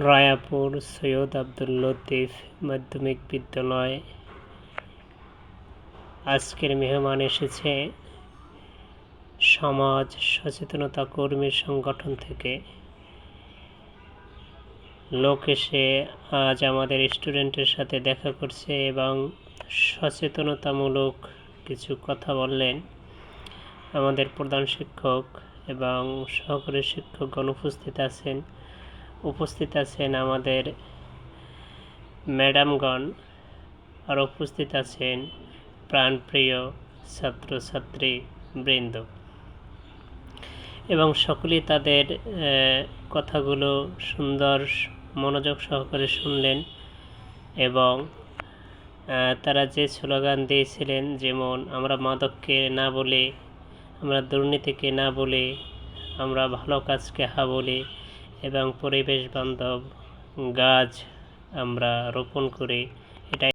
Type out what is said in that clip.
রায়াপুর সৈয়দ আব্দুল লতিফ মাধ্যমিক বিদ্যালয়। আজকের মেহমান এসেছে সমাজ সচেতনতা কর্মী সংগঠন থেকে। লোক এসে আজ আমাদের স্টুডেন্টের সাথে দেখা করছে এবং সচেতনতামূলক কিছু কথা বললেন। আমাদের প্রধান শিক্ষক এবং সহকারী শিক্ষকগণ উপস্থিত আছেন আমাদের ম্যাডামগণ, আর উপস্থিত আছেন প্রাণপ্রিয় ছাত্রছাত্রী বৃন্দ, এবং সকলেই তাদের কথাগুলো সুন্দর মনোযোগ সহকারে শুনলেন এবং তারা যে স্লোগান দিয়েছিলেন, যেমন আমরা মাদককে না বলে, আমরা দুর্নীতিকে না বলে, আমরা ভালো কাজকে হা বলি এবং পরিবেশ বান্ধব গাছ আমরা রোপণ করি, এটাই